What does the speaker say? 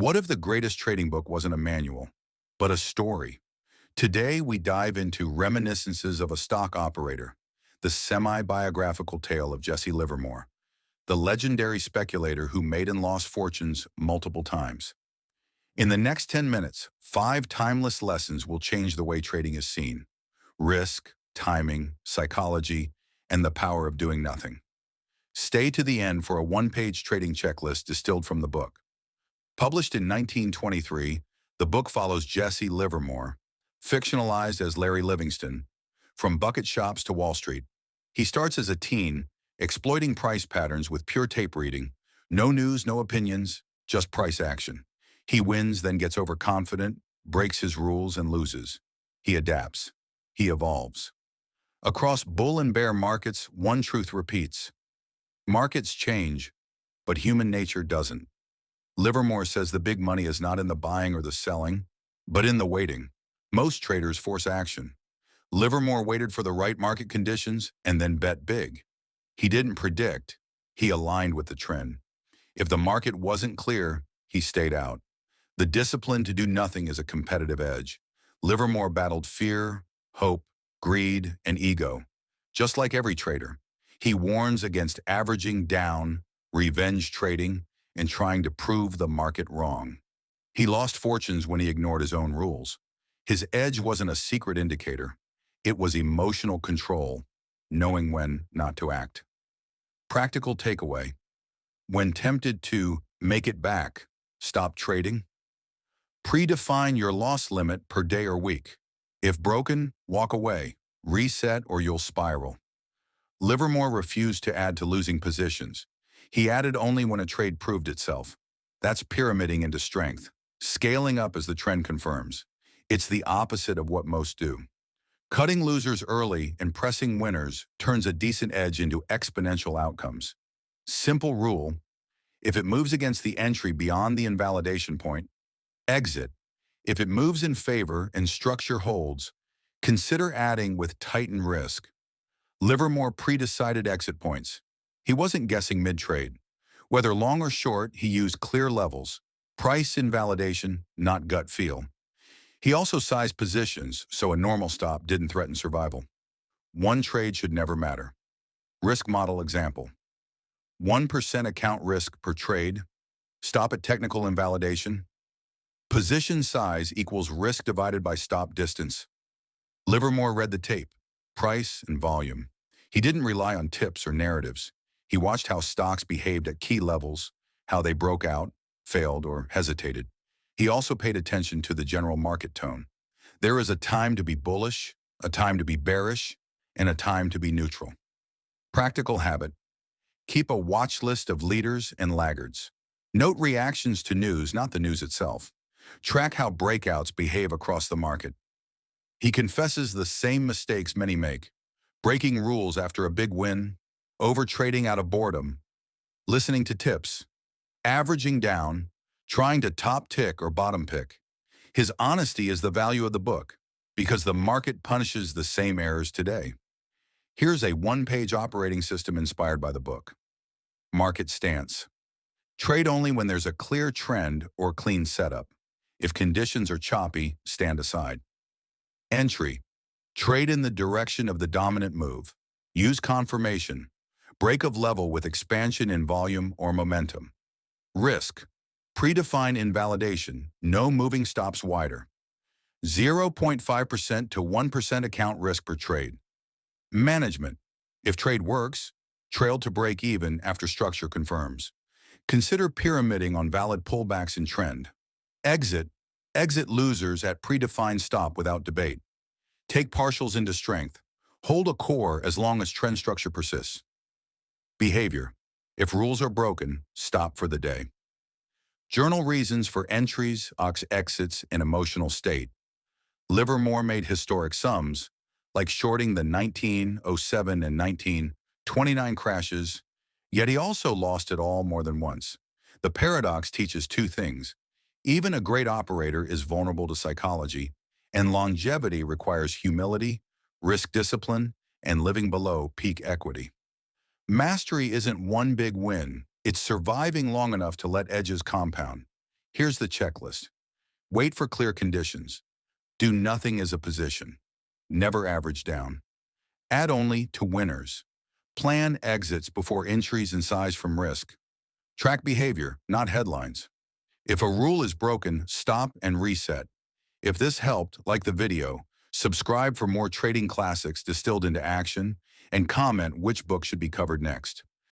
What if the greatest trading book wasn't a manual, but a story? Today, we dive into Reminiscences of a Stock Operator, the semi-biographical tale of Jesse Livermore, the legendary speculator who made and lost fortunes multiple times. In the next 10 minutes, 5 timeless lessons will change the way trading is seen: risk, timing, psychology, and the power of doing nothing. Stay to the end for a one-page trading checklist distilled from the book. Published in 1923, the book follows Jesse Livermore, fictionalized as Larry Livingston, from bucket shops to Wall Street. He starts as a teen, exploiting price patterns with pure tape reading, no news, no opinions, just price action. He wins, then gets overconfident, breaks his rules, and loses. He adapts. He evolves. Across bull and bear markets, one truth repeats: markets change, but human nature doesn't. Livermore says the big money is not in the buying or the selling, but in the waiting. Most traders force action. Livermore waited for the right market conditions and then bet big. He didn't predict, he aligned with the trend. If the market wasn't clear, he stayed out. The discipline to do nothing is a competitive edge. Livermore battled fear, hope, greed, and ego. Just like every trader, he warns against averaging down, revenge trading, and trying to prove the market wrong. He lost fortunes when he ignored his own rules. His edge wasn't a secret indicator. It was emotional control, knowing when not to act. Practical takeaway: when tempted to make it back, stop trading. Predefine your loss limit per day or week. If broken, walk away, reset, or you'll spiral. Livermore refused to add to losing positions. He added only when a trade proved itself. That's pyramiding into strength, scaling up as the trend confirms. It's the opposite of what most do. Cutting losers early and pressing winners turns a decent edge into exponential outcomes. Simple rule: if it moves against the entry beyond the invalidation point, exit. If it moves in favor and structure holds, consider adding with tightened risk. Livermore pre-decided exit points. He wasn't guessing mid-trade. Whether long or short, he used clear levels: price invalidation, not gut feel. He also sized positions, so a normal stop didn't threaten survival. One trade should never matter. Risk model example: 1% account risk per trade. Stop at technical invalidation. Position size equals risk divided by stop distance. Livermore read the tape: price and volume. He didn't rely on tips or narratives. He watched how stocks behaved at key levels, how they broke out, failed, or hesitated. He also paid attention to the general market tone. There is a time to be bullish, a time to be bearish, and a time to be neutral. Practical habit: keep a watch list of leaders and laggards. Note reactions to news, not the news itself. Track how breakouts behave across the market. He confesses the same mistakes many make: breaking rules after a big win, overtrading out of boredom, listening to tips, averaging down, trying to top tick or bottom pick. His honesty is the value of the book, because the market punishes the same errors today. Here's a one-page operating system inspired by the book. Market stance: trade only when there's a clear trend or clean setup. If conditions are choppy, stand aside. Entry: trade in the direction of the dominant move. Use confirmation: break of level with expansion in volume or momentum. Risk: predefine invalidation, no moving stops wider. 0.5% to 1% account risk per trade. Management: if trade works, trail to break even after structure confirms. Consider pyramiding on valid pullbacks in trend. Exit: exit losers at predefined stop without debate. Take partials into strength. Hold a core as long as trend structure persists. Behavior: if rules are broken, stop for the day. Journal reasons for entries, exits, and emotional state. Livermore made historic sums, like shorting the 1907 and 1929 crashes, yet he also lost it all more than once. The paradox teaches two things: even a great operator is vulnerable to psychology, and longevity requires humility, risk discipline, and living below peak equity. Mastery isn't one big win, it's surviving long enough to let edges compound. Here's the checklist. Wait for clear conditions. Do nothing as a position. Never average down. Add only to winners. Plan exits before entries and size from risk. Track behavior, not headlines. If a rule is broken, stop and reset. If this helped, like the video, subscribe for more trading classics distilled into action, and comment which book should be covered next.